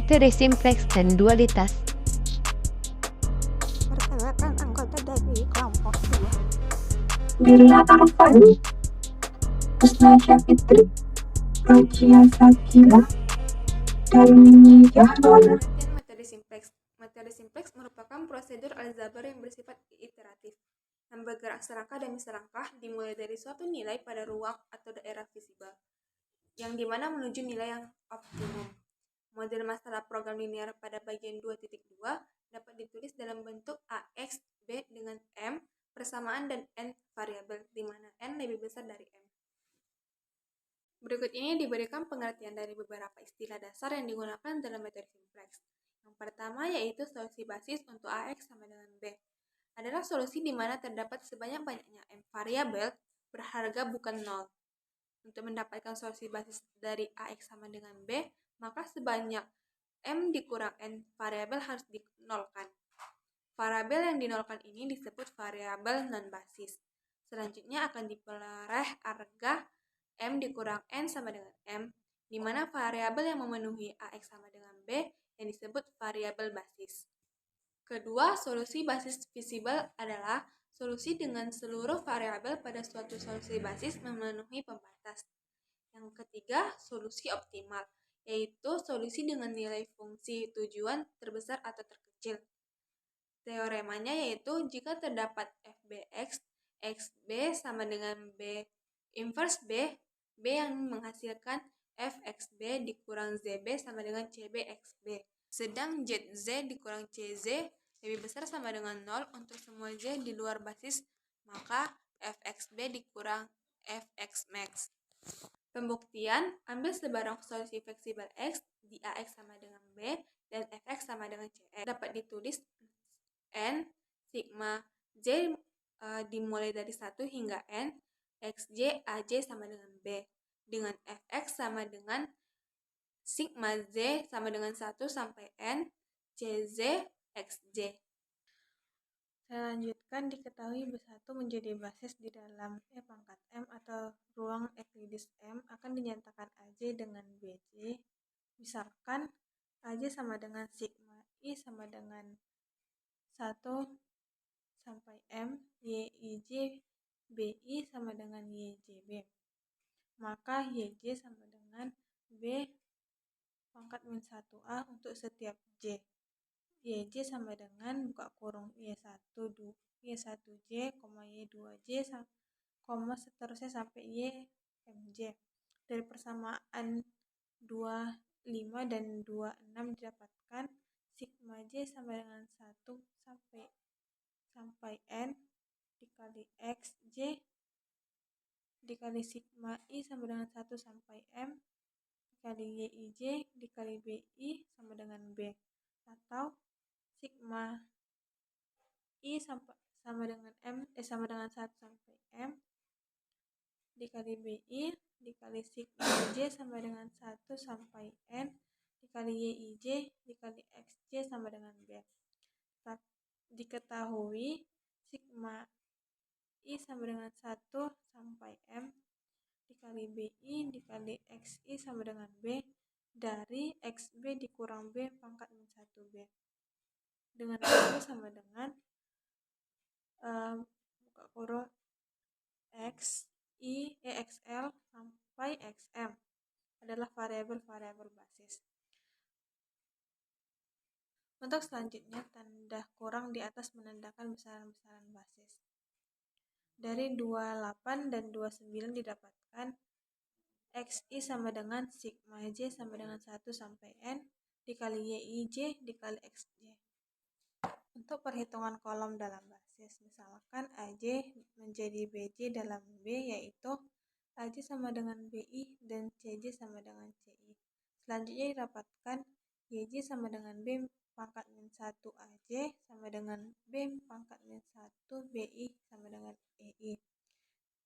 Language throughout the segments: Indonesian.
metode simpleks dan dualitas. Pergerakan anggota dari kelompok 2. Bila Arfani, Asnasya Fitri, Rocia Sakila, Darmini Yahwana. Metode simpleks. Metode simpleks merupakan prosedur aljabar yang bersifat iteratif, yang bergerak serangkah demi serangkah dimulai dari suatu nilai pada ruang atau daerah visible, yang dimana menuju nilai yang optimum. Model masalah program linear pada bagian 2.2 dapat ditulis dalam bentuk AX, B dengan M, persamaan dan N variabel, di mana N lebih besar dari M. Berikut ini diberikan pengertian dari beberapa istilah dasar yang digunakan dalam metode simpleks. Yang pertama yaitu solusi basis untuk AX sama dengan B. Adalah solusi di mana terdapat sebanyak-banyaknya M variabel berharga bukan 0. Untuk mendapatkan solusi basis dari AX sama dengan B, maka sebanyak M dikurang N variabel harus dinolkan. Variabel yang dinolkan ini disebut variabel non-basis. Selanjutnya akan diperoleh harga M dikurang N sama dengan M, di mana variabel yang memenuhi AX sama dengan B yang disebut variabel basis. Kedua, solusi basis visible adalah solusi dengan seluruh variabel pada suatu solusi basis memenuhi pembatas. Yang ketiga, solusi optimal, yaitu solusi dengan nilai fungsi tujuan terbesar atau terkecil. Teoremanya yaitu jika terdapat fbx, xb sama dengan b inverse b, B yang menghasilkan fxb dikurang zb sama dengan cbxb. Sedang zz dikurang cz lebih besar sama dengan 0 untuk semua z di luar basis, maka fxb dikurang fxmax. Pembuktian, ambil sebarang solusi fleksibel x di ax sama dengan b dan fx sama dengan cx. Dapat ditulis n sigma z dimulai dari 1 hingga n, xj aj sama dengan b, dengan fx sama dengan sigma z sama dengan 1 sampai n, cz xj. Saya lanjutkan, diketahui B1 menjadi basis di dalam E pangkat M atau ruang Euclides M akan dinyatakan AJ dengan BJ. Misalkan AJ sama dengan sigma I sama dengan 1 sampai M, YIJ BI sama dengan YJB. Maka YJ sama dengan B pangkat min 1A untuk setiap J. YJ sama dengan buka kurung Y1J, Y2J, seterusnya sampai YMJ. Dari persamaan 25 dan 26 didapatkan sigma J sama dengan 1 sampai N dikali XJ dikali sigma I sama dengan 1 sampai M dikali YIJ dikali BI sama dengan B, atau sigma I sama dengan M sama dengan 1 sampai M dikali BI dikali sigma J sama dengan 1 sampai N dikali YIJ dikali XJ sama dengan B. Diketahui sigma I sama dengan 1 sampai M dikali BI dikali XI sama dengan B dari XB dikurang B pangkat min 1B. Dengan itu sama dengan buka kurung XL sampai XM adalah variabel-variabel basis. Untuk selanjutnya, tanda kurang di atas menandakan besaran-besaran basis. Dari 28 dan 29 didapatkan XI sama dengan sigma J sama dengan 1 sampai N dikali YIJ dikali XJ. Untuk perhitungan kolom dalam basis, misalkan AJ menjadi BJ dalam B, yaitu AJ sama dengan BI dan CJ sama dengan CI. Selanjutnya didapatkan YJ sama dengan B pangkat min 1 AJ sama dengan B pangkat min 1 BI sama dengan EI.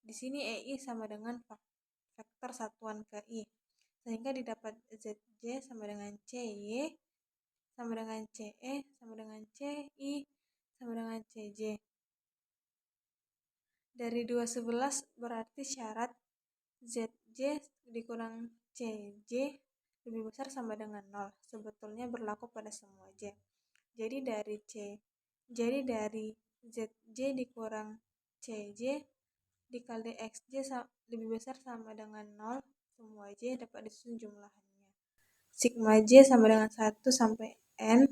Di sini EI sama dengan vektor satuan ke I, sehingga didapat ZJ sama dengan CY sama dengan CE sama dengan CI sama dengan CJ. Dari 211 berarti syarat ZJ dikurang CJ lebih besar sama dengan 0 sebetulnya berlaku pada semua J. Jadi dari ZJ dikurang CJ dikali XJ lebih besar sama dengan 0, semua J dapat disusun jumlahannya. Sigma J sama dengan 1 sampai N,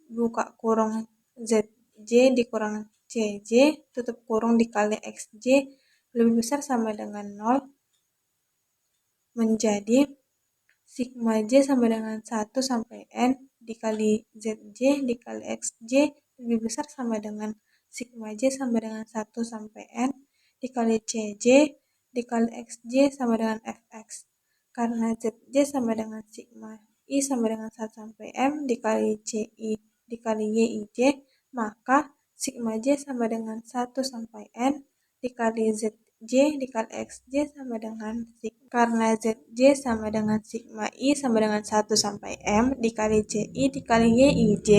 buka kurung ZJ dikurang CJ, tutup kurung dikali XJ, lebih besar sama dengan 0, menjadi sigma J sama dengan 1 sampai N dikali ZJ dikali XJ lebih besar sama dengan sigma J sama dengan 1 sampai N dikali CJ dikali XJ sama dengan Fx. Karena ZJ sama dengan sigma I sama dengan 1 sampai M dikali CI dikali YIJ, maka sigma J sama dengan 1 sampai N dikali ZJ dikali XJ sama dengan karena ZJ sama dengan sigma I sama dengan 1 sampai M dikali CI dikali YIJ,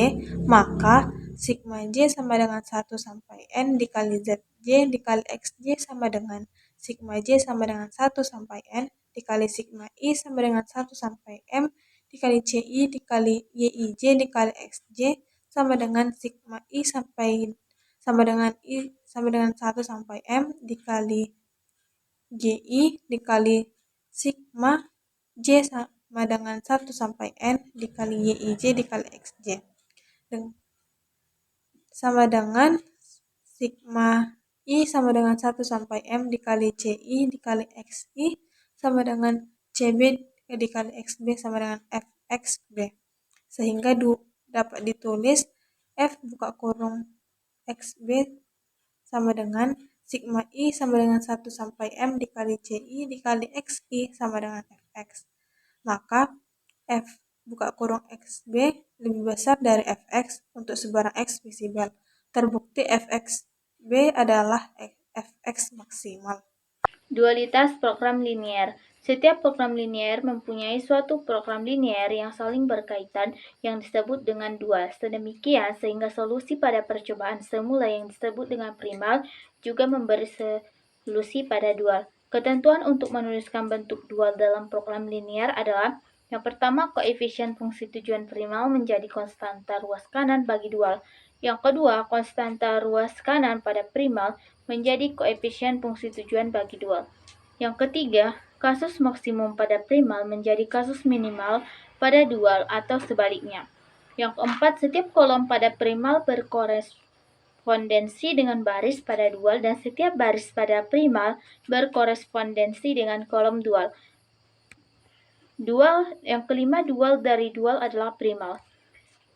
maka sigma J sama dengan 1 sampai N dikali ZJ dikali XJ sama dengan sigma J sama dengan 1 sampai N dikali sigma I sama dengan 1 sampai M dikali CI dikali YIJ dikali XJ sama dengan sigma I sama dengan 1 sampai M dikali GI dikali sigma J sama dengan 1 sampai N dikali YIJ dikali XJ sama dengan sigma I sama dengan 1 sampai M dikali CI dikali XI sama dengan CB dikali XB sama dengan FXB. Sehingga dapat ditulis F buka kurung XB sama dengan sigma I sama dengan 1 sampai M dikali CI dikali XI sama dengan Fx. Maka F buka kurung XB lebih besar dari Fx untuk sebarang X visible. Terbukti Fxb adalah Fx maksimal. Dualitas program linier. Setiap program linier mempunyai suatu program linier yang saling berkaitan yang disebut dengan dual. Sedemikian sehingga solusi pada percobaan semula yang disebut dengan primal juga memberi solusi pada dual. Ketentuan untuk menuliskan bentuk dual dalam program linier adalah: yang pertama, koefisien fungsi tujuan primal menjadi konstanta ruas kanan bagi dual. Yang kedua, konstanta ruas kanan pada primal menjadi koefisien fungsi tujuan bagi dual. Yang ketiga, kasus maksimum pada primal menjadi kasus minimal pada dual atau sebaliknya. Yang keempat, setiap kolom pada primal berkorespondensi dengan baris pada dual dan setiap baris pada primal berkorespondensi dengan kolom dual. Yang kelima, dual dari dual adalah primal.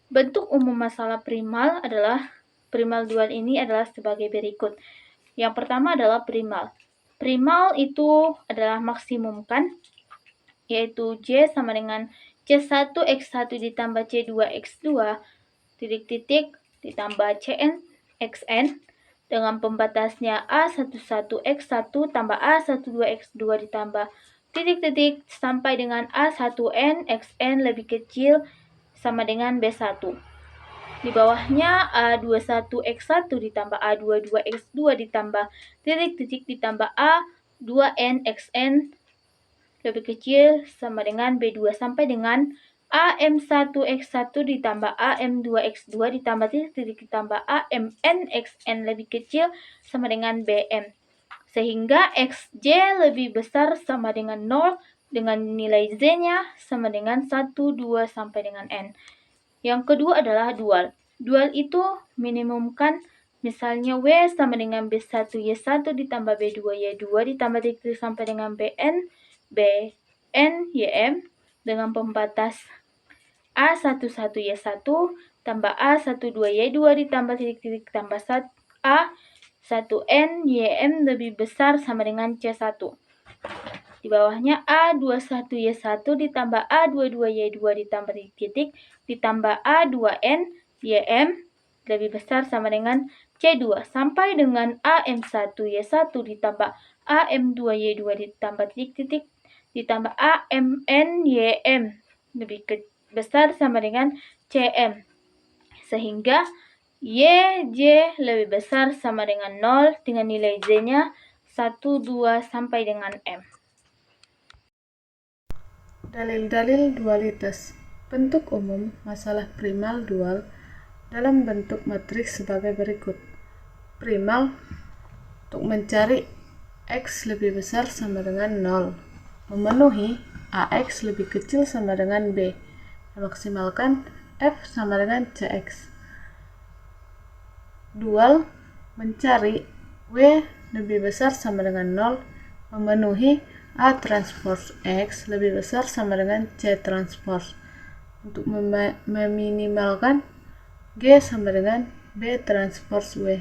Bentuk umum masalah primal dual ini adalah sebagai berikut. Yang pertama adalah primal. Primal itu adalah maksimum kan, yaitu J sama dengan C1 X1 ditambah C2 X2 titik-titik ditambah Cn Xn dengan pembatasnya A11 X1 tambah A12 X2 ditambah titik-titik sampai dengan A1n Xn lebih kecil sama dengan B1. Di bawahnya A21 X1 ditambah A22 X2 ditambah titik-titik ditambah A2n Xn lebih kecil sama dengan B2 sampai dengan AM1 X1 ditambah AM2 X2 ditambah titik-titik ditambah AMN Xn lebih kecil sama dengan BM. Sehingga Xj lebih besar sama dengan 0 dengan nilai Z-nya sama dengan 1, 2, sampai dengan N. Yang kedua adalah dual. Dual itu minimumkan misalnya W sama dengan B1 Y1 ditambah B2 Y2 ditambah titik sampai dengan BN YM dengan pembatas A11 Y1 tambah A12 Y2 ditambah titik-titik tambah A1N YM lebih besar sama dengan C1. Di bawahnya A21 Y1 ditambah A22 Y2 ditambah titik-titik ditambah A2N YM lebih besar sama dengan C2 sampai dengan AM1 Y1 ditambah AM2 Y2 ditambah titik-titik ditambah AMN YM lebih besar sama dengan CM. Sehingga YJ lebih besar sama dengan 0 dengan nilai Z-nya 1, 2, sampai dengan M. Dalil-dalil dualitas. Bentuk umum masalah primal dual dalam bentuk matriks sebagai berikut. Primal untuk mencari X lebih besar sama dengan 0, memenuhi AX lebih kecil sama dengan B, memaksimalkan F sama dengan CX. Dual mencari W lebih besar sama dengan 0, memenuhi A transpose X lebih besar sama dengan C transpose, untuk meminimalkan G sama dengan B transpose W.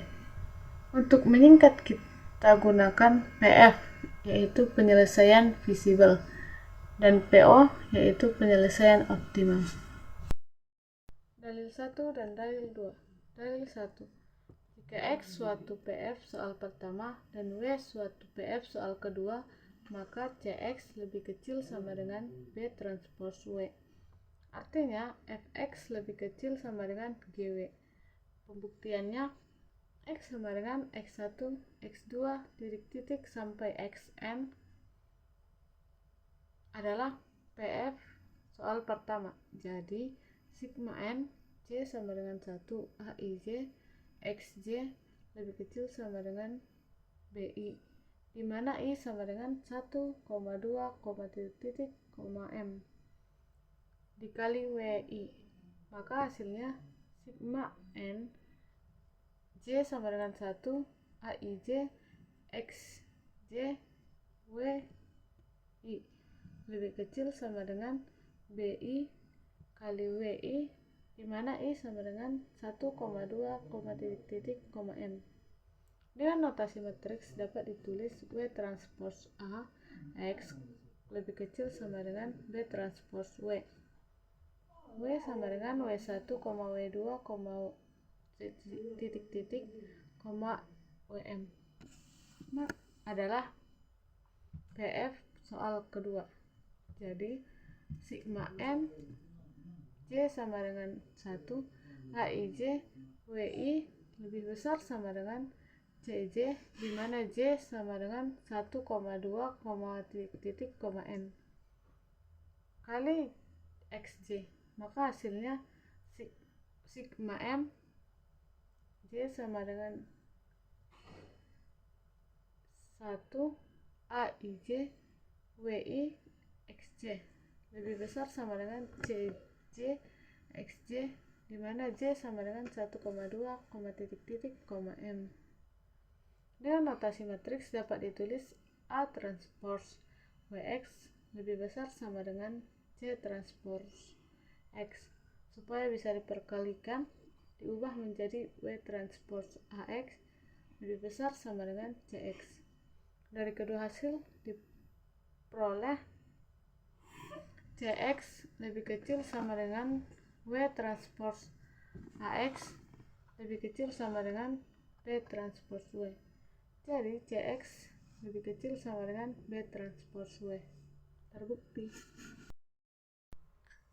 Untuk menyingkat kita gunakan PF, yaitu penyelesaian visible, dan PO, yaitu penyelesaian optimal. Dalil 1 dan dalil 2. Dalil 1. Jika X suatu PF soal pertama dan W suatu PF soal kedua, maka CX lebih kecil sama dengan B transpose W. Artinya Fx lebih kecil sama dengan GW. Pembuktiannya, X sama dengan X1, X2, sampai Xn adalah PF soal pertama. Jadi, sigma N, J sama dengan 1, AIJ, XJ lebih kecil sama dengan BI, di mana I sama dengan 1,2, M dikali WI. Maka hasilnya sigma N J sama dengan 1, AIJ, XJ, WI lebih kecil sama dengan BI kali WI, di mana I sama dengan 1,2, M. Dengan notasi matriks dapat ditulis W transpose A X lebih kecil sama dengan B transpose W. W sama dengan W1, W2, WM adalah PF soal kedua. Jadi sigma N J sama dengan 1, AIJ, WI lebih besar sama dengan CJ, di mana J sama dengan 1,2, M kali XJ. Maka hasilnya sigma M J sama dengan 1, AIJ, WI, XJ lebih besar sama dengan CJ, XJ, di mana J sama dengan 1,2, M. Dengan notasi matriks dapat ditulis A transpose WX lebih besar sama dengan C transpose X. Supaya bisa diperkalikan, diubah menjadi W transpose AX lebih besar sama dengan CX. Dari kedua hasil diperoleh CX lebih kecil sama dengan W transpose AX lebih kecil sama dengan B transpose W. Jadi CX lebih kecil sama dengan B transpose W. Terbukti.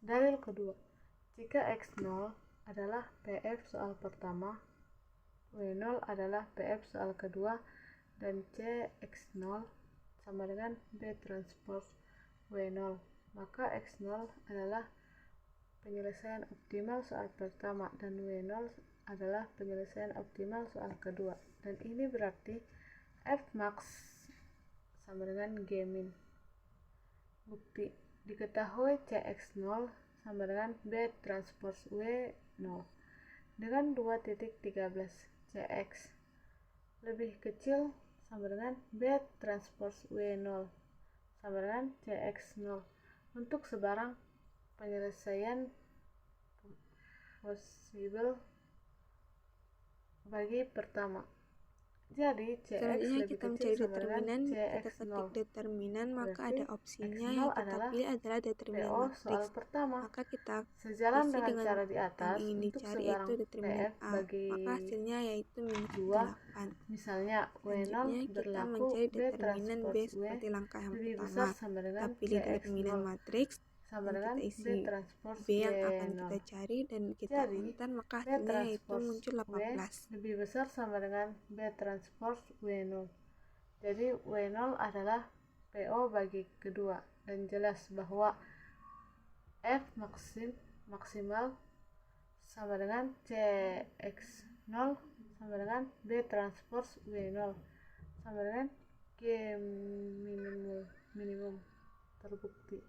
Dalil kedua. Jika X0 adalah PF soal pertama, W0 adalah PF soal kedua, dan CX0 sama dengan B transpose W0, maka X0 adalah penyelesaian optimal soal pertama dan W0 adalah penyelesaian optimal soal kedua. Dan ini berarti Fmax sama dengan Gmin. Bukti, diketahui CX0 sama dengan B transpose W0 dengan 2.13. CX lebih kecil sama dengan B transpose W0 sama dengan CX0 untuk sebarang penyelesaian possible bagi pertama. Jadi CX Selanjutnya lebih kita kecil mencari sama dengan determinan. Kita CX0. ketik determinan, maka Berarti ada opsinya X0 yang kita adalah pilih adalah determinan PO soal matriks. pertama. Maka kita Sejalan isi dengan dengan cara di atas, yang ingin untuk dicari sebarang yaitu determinan PF A. bagi Maka hasilnya yaitu minus 2, 8. misalnya W0 Selanjutnya kita berlaku mencari B determinan B transpose W seperti langkah yang lebih pertama. besar sama Kita dengan pilih determinan CX0 matriks sama dan dengan kita B isi transpose B yang akan W0. kita cari dan kita Jadi enter, maka B hasilnya yaitu transpose muncul W 18. lebih besar sama dengan B transpose W0. Jadi W0 adalah PO bagi kedua, dan jelas bahwa F maksimal sama dengan Cx0 sama dengan B transpose W0 sama dengan G minimum terbukti.